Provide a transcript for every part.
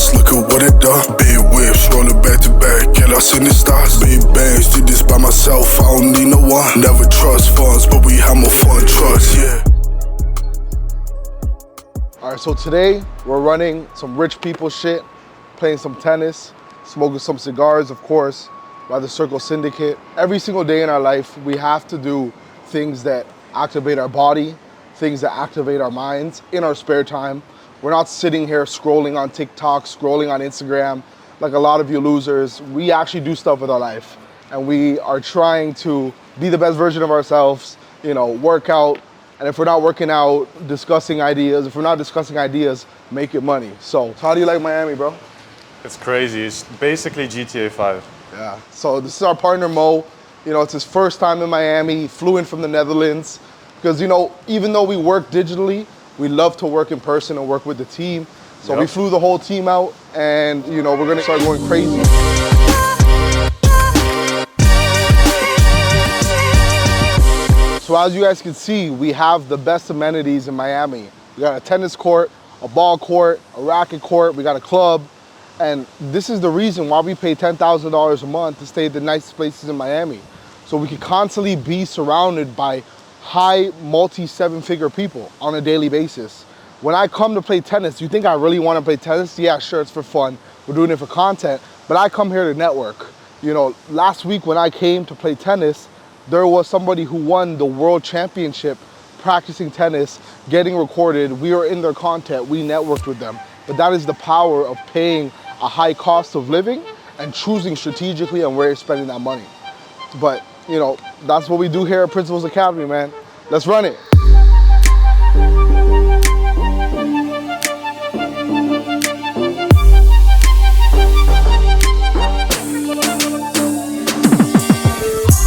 stars, look at what it done. Big whips, rolling back to back, and I seen the stars. Big bangs, did this by myself, I don't need no one. Never trust funds, but we have more fun, trust, yeah. All right, so today we're running some rich people shit, playing some tennis, smoking some cigars, of course, by the Circle Syndicate. Every single day in our life, we have to do things that activate our body, things that activate our minds in our spare time. We're not sitting here scrolling on TikTok, scrolling on Instagram, like a lot of you losers. We actually do stuff with our life, and we are trying to be the best version of ourselves, you know, work out, and if we're not working out, discussing ideas. If we're not discussing ideas, making money. So how do you like Miami, bro? It's crazy. It's basically GTA 5. Yeah, so this is our partner Mo. You know, it's his first time in Miami. He flew in from the Netherlands. Because, you know, even though we work digitally, we love to work in person and work with the team. So we flew the whole team out, and, you know, we're gonna start going crazy. So as you guys can see, we have the best amenities in Miami. We got a tennis court, a ball court, a racket court, we got a club. And this is the reason why we pay $10,000 a month to stay at the nicest places in Miami. So we can constantly be surrounded by high multi-seven-figure people on a daily basis. When I come to play tennis, you think I really want to play tennis? Yeah, sure, it's for fun. We're doing it for content, but I come here to network. You know, last week when I came to play tennis, there was somebody who won the world championship practicing tennis, getting recorded. We were in their content, we networked with them. But that is the power of paying a high cost of living and choosing strategically on where you're spending that money. But, you know, that's what we do here at Principles Academy, man. Let's run it.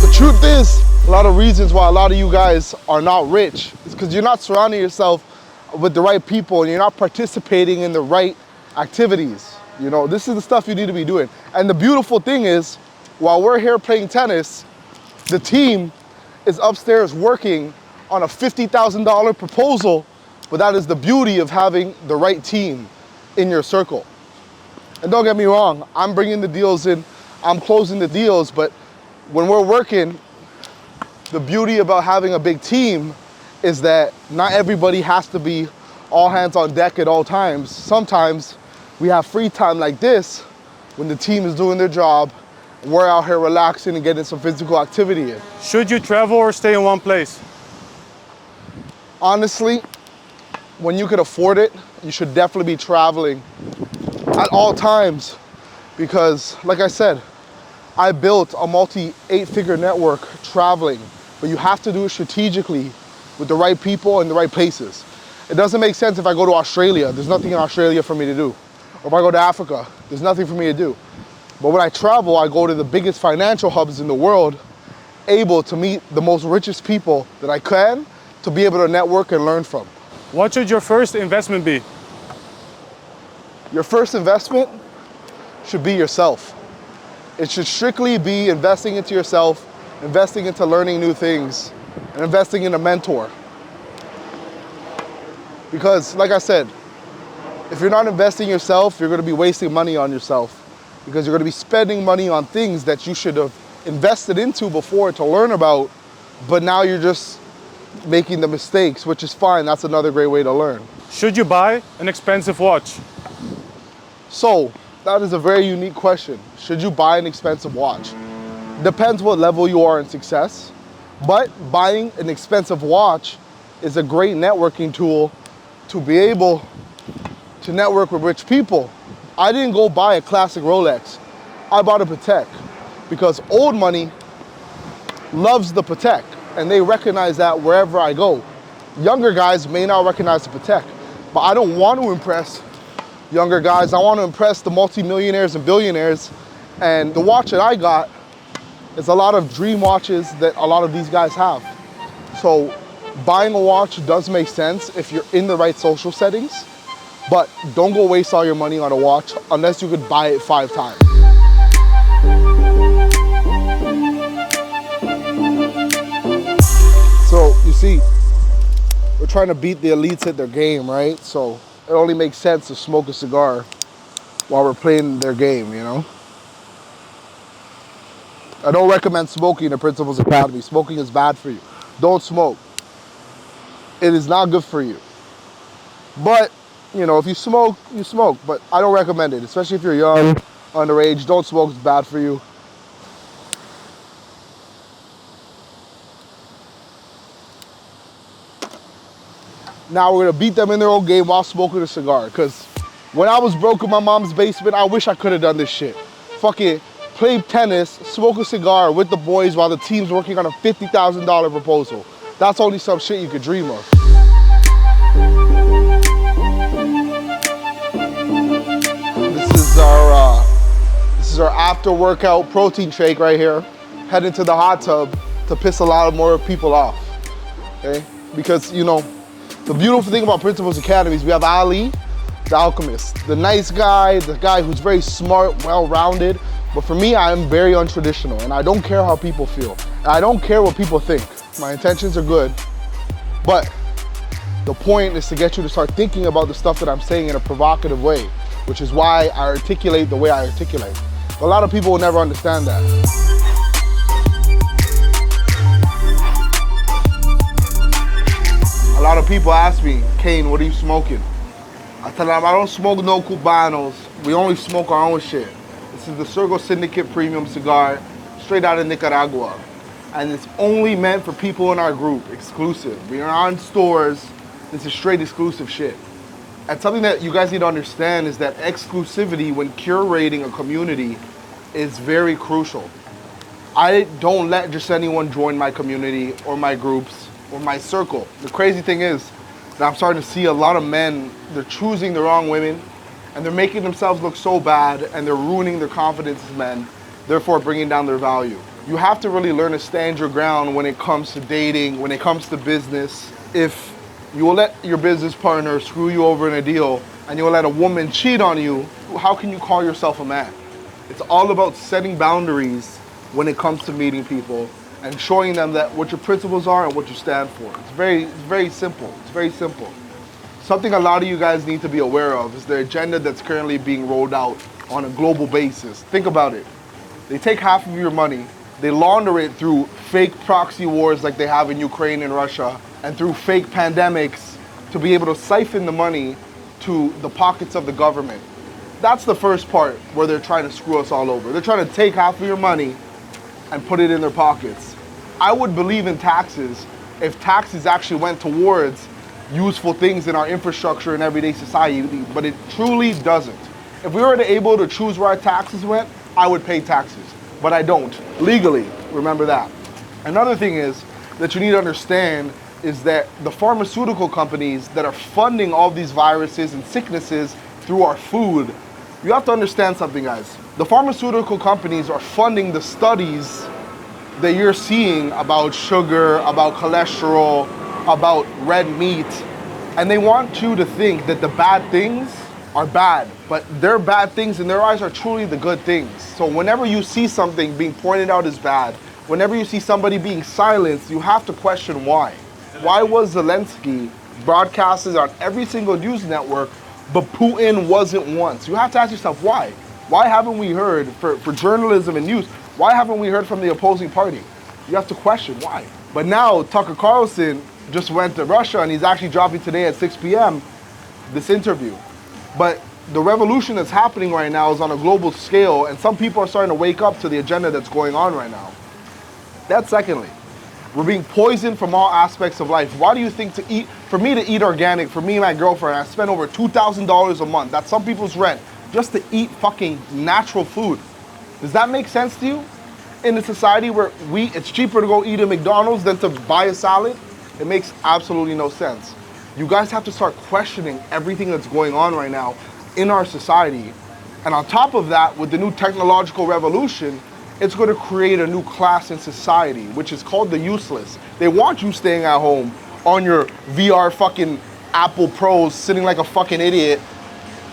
The truth is, a lot of reasons why a lot of you guys are not rich is because you're not surrounding yourself with the right people and you're not participating in the right activities. You know, this is the stuff you need to be doing. And the beautiful thing is, while we're here playing tennis, the team is upstairs working on a $50,000 proposal, but that is the beauty of having the right team in your circle. And don't get me wrong, I'm bringing the deals in, I'm closing the deals, but when we're working, the beauty about having a big team is that not everybody has to be all hands on deck at all times. Sometimes we have free time like this when the team is doing their job. We're out here relaxing and getting some physical activity in. Should you travel or stay in one place? Honestly, when you can afford it, you should definitely be traveling at all times because, like I said, I built a multi-8-figure network traveling, but you have to do it strategically with the right people and the right places. It doesn't make sense if I go to Australia, there's nothing in Australia for me to do. Or if I go to Africa, there's nothing for me to do. But when I travel, I go to the biggest financial hubs in the world, able to meet the most richest people that I can, to be able to network and learn from. What should your first investment be? Your first investment should be yourself. It should strictly be investing into yourself, investing into learning new things, and investing in a mentor. Because, like I said, if you're not investing in yourself, you're going to be wasting money on yourself. Because you're going to be spending money on things that you should have invested into before to learn about, but now you're just making the mistakes, which is fine. That's another great way to learn. Should you buy an expensive watch? So, that is a very unique question. Should you buy an expensive watch? Depends what level you are in success, but buying an expensive watch is a great networking tool to be able to network with rich people. I didn't go buy a classic Rolex. I bought a Patek because old money loves the Patek and they recognize that wherever I go. Younger guys may not recognize the Patek, but I don't want to impress younger guys. I want to impress the multimillionaires and billionaires. And the watch that I got is a lot of dream watches that a lot of these guys have. So buying a watch does make sense if you're in the right social settings, but don't go waste all your money on a watch unless you could buy it 5 times. So you see, we're trying to beat the elites at their game, right? So it only makes sense to smoke a cigar while we're playing their game, you know? I don't recommend smoking in the Principles Academy. Smoking is bad for you. Don't smoke. It is not good for you. But, you know, if you smoke, you smoke. But I don't recommend it, especially if you're young, underage. Don't smoke, it's bad for you. Now we're gonna beat them in their own game while smoking a cigar. Because when I was broke in my mom's basement, I wish I could have done this shit. Fucking play tennis, smoke a cigar with the boys while the team's working on a $50,000 proposal. That's only some shit you could dream of. This is our after workout protein shake right here. Heading to the hot tub to piss a lot more people off. Okay? Because, you know, the beautiful thing about Principles Academy is we have Ali, the alchemist, the nice guy, the guy who's very smart, well-rounded. But for me, I am very untraditional, and I don't care how people feel. And I don't care what people think. My intentions are good, but the point is to get you to start thinking about the stuff that I'm saying in a provocative way, which is why I articulate the way I articulate. A lot of people will never understand that. A lot of people ask me, Kane, what are you smoking? I tell them I don't smoke no Cubanos. We only smoke our own shit. This is the Circle Syndicate Premium cigar, straight out of Nicaragua. And it's only meant for people in our group, exclusive. We are on stores. This is straight exclusive shit. And something that you guys need to understand is that exclusivity when curating a community is very crucial. I don't let just anyone join my community or my groups or my circle. The crazy thing is that I'm starting to see a lot of men, they're choosing the wrong women and they're making themselves look so bad and they're ruining their confidence as men, therefore bringing down their value. You have to really learn to stand your ground when it comes to dating, when it comes to business. If you will let your business partner screw you over in a deal and you will let a woman cheat on you, how can you call yourself a man? It's all about setting boundaries when it comes to meeting people and showing them that what your principles are and what you stand for. It's very simple. It's very simple. Something a lot of you guys need to be aware of is the agenda that's currently being rolled out on a global basis. Think about it. They take half of your money, they launder it through fake proxy wars like they have in Ukraine and Russia, and through fake pandemics to be able to siphon the money to the pockets of the government. That's the first part where they're trying to screw us all over. They're trying to take half of your money and put it in their pockets. I would believe in taxes if taxes actually went towards useful things in our infrastructure and everyday society, but it truly doesn't. If we were able to choose where our taxes went, I would pay taxes, but I don't. Legally, remember that. Another thing is that you need to understand is that the pharmaceutical companies that are funding all these viruses and sicknesses through our food, you have to understand something, guys. The pharmaceutical companies are funding the studies that you're seeing about sugar, about cholesterol, about red meat, and they want you to think that the bad things are bad, but their bad things in their eyes are truly the good things. So whenever you see something being pointed out as bad, whenever you see somebody being silenced, you have to question why. Why was Zelensky broadcasted on every single news network, but Putin wasn't once? You have to ask yourself why. Why haven't we heard, for journalism and news, why haven't we heard from the opposing party? You have to question why. But now Tucker Carlson just went to Russia and he's actually dropping today at 6 p.m. this interview. But the revolution that's happening right now is on a global scale, and some people are starting to wake up to the agenda that's going on right now. That's secondly. We're being poisoned from all aspects of life. Why do you think for me to eat organic, for me and my girlfriend, I spend over $2,000 a month. That's some people's rent just to eat fucking natural food. Does that make sense to you? In a society where it's cheaper to go eat at McDonald's than to buy a salad? It makes absolutely no sense. You guys have to start questioning everything that's going on right now in our society. And on top of that, with the new technological revolution, it's going to create a new class in society, which is called the useless. They want you staying at home on your VR fucking Apple Pros, sitting like a fucking idiot,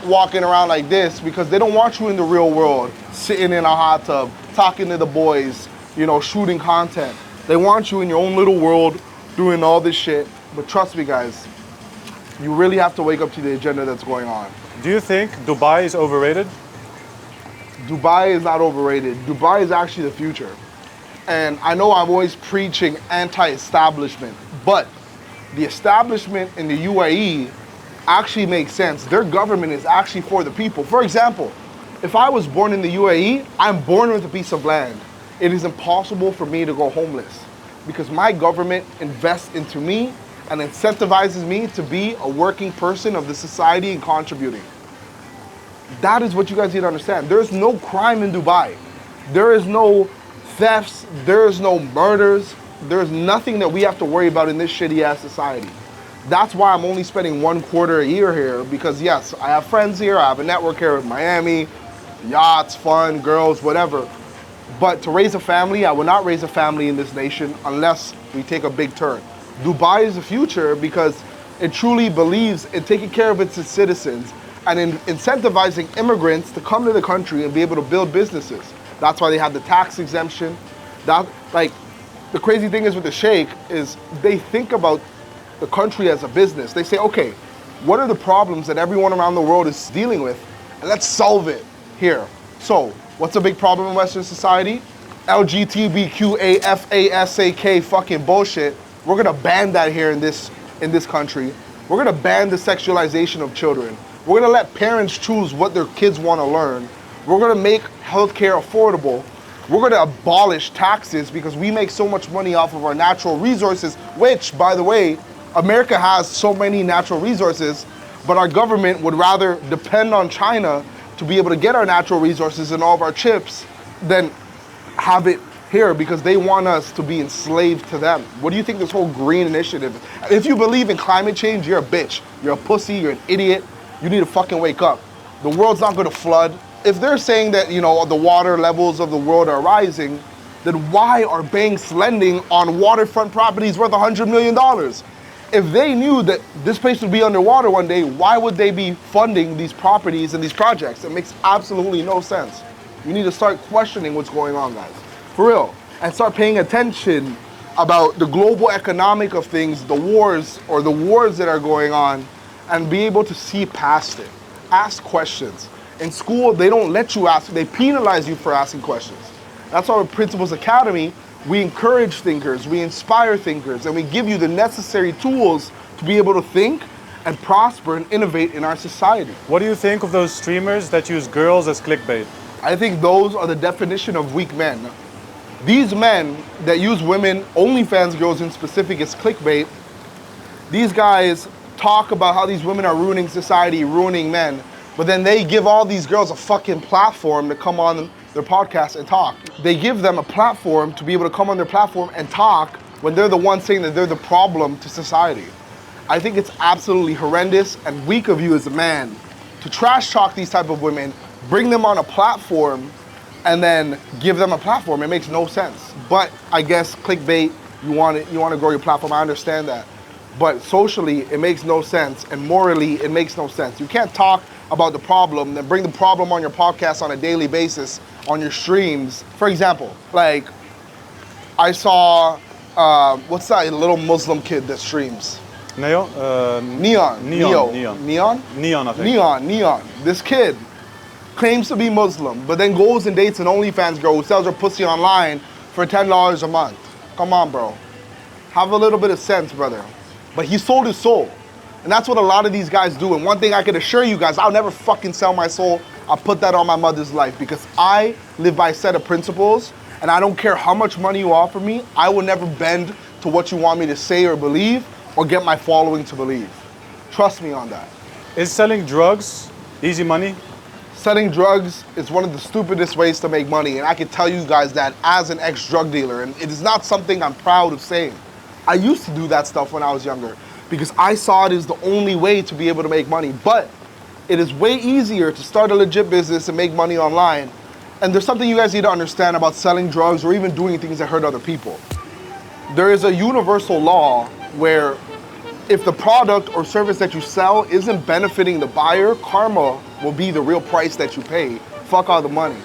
walking around like this, because they don't want you in the real world, sitting in a hot tub, talking to the boys, you know, shooting content. They want you in your own little world, doing all this shit. But trust me, guys, You really have to wake up to the agenda that's going on. Do you think Dubai is overrated? Dubai is not overrated. Dubai is actually the future. And I know I'm always preaching anti-establishment, but the establishment in the UAE actually makes sense. Their government is actually for the people. For example, if I was born in the UAE, I'm born with a piece of land. It is impossible for me to go homeless because my government invests into me and incentivizes me to be a working person of the society and contributing. That is what you guys need to understand. There is no crime in Dubai. There is no thefts, there is no murders, there's nothing that we have to worry about in this shitty ass society. That's why I'm only spending 1/4 a year here because yes, I have friends here, I have a network here in Miami, yachts, fun, girls, whatever. But to raise a family, I will not raise a family in this nation unless we take a big turn. Dubai is the future because it truly believes in taking care of its citizens and in incentivizing immigrants to come to the country and be able to build businesses. That's why they have the tax exemption. The crazy thing is with the Sheikh is they think about the country as a business. They say, okay, what are the problems that everyone around the world is dealing with? And let's solve it here. So, what's a big problem in Western society? LGBTQAFASAK fucking bullshit. We're gonna ban that here in this country. We're gonna ban the sexualization of children. We're gonna let parents choose what their kids wanna learn. We're gonna make healthcare affordable. We're gonna abolish taxes because we make so much money off of our natural resources, which, by the way, America has so many natural resources, but our government would rather depend on China to be able to get our natural resources and all of our chips than have it here because they want us to be enslaved to them. What do you think this whole green initiative is? If you believe in climate change, you're a bitch. You're a pussy, you're an idiot. You need to fucking wake up. The world's not gonna flood. If they're saying that, the water levels of the world are rising, then why are banks lending on waterfront properties worth $100 million? If they knew that this place would be underwater one day, why would they be funding these properties and these projects? It makes absolutely no sense. You need to start questioning what's going on, guys. For real. And start paying attention about the global economic of things, the wars that are going on, and be able to see past it. Ask questions. In school, they don't let you ask, they penalize you for asking questions. That's why with Principles Academy, we encourage thinkers, we inspire thinkers, and we give you the necessary tools to be able to think and prosper and innovate in our society. What do you think of those streamers that use girls as clickbait? I think those are the definition of weak men. These men that use women, OnlyFans girls in specific, as clickbait, these guys talk about how these women are ruining society, ruining men, but then they give all these girls a fucking platform to come on their podcast and talk. They give them a platform to be able to come on their platform and talk when they're the ones saying that they're the problem to society. I think it's absolutely horrendous and weak of you as a man to trash talk these type of women, bring them on a platform, and then give them a platform. It makes no sense. But I guess clickbait, you want to grow your platform, I understand that. But socially, it makes no sense, and morally, it makes no sense. You can't talk about the problem, then bring the problem on your podcast on a daily basis, on your streams. For example, like, I saw, what's that little Muslim kid that streams? Neon? Neon, I think. Neon. This kid claims to be Muslim, but then goes and dates an OnlyFans girl who sells her pussy online for $10 a month. Come on, bro. Have a little bit of sense, brother. But he sold his soul. And that's what a lot of these guys do. And one thing I can assure you guys, I'll never fucking sell my soul. I'll put that on my mother's life because I live by a set of principles, and I don't care how much money you offer me, I will never bend to what you want me to say or believe or get my following to believe. Trust me on that. Is selling drugs easy money? Selling drugs is one of the stupidest ways to make money, and I can tell you guys that as an ex-drug dealer, and it is not something I'm proud of saying. I used to do that stuff when I was younger because I saw it as the only way to be able to make money. But it is way easier to start a legit business and make money online. And there's something you guys need to understand about selling drugs or even doing things that hurt other people. There is a universal law where if the product or service that you sell isn't benefiting the buyer, karma will be the real price that you pay. Fuck all the money.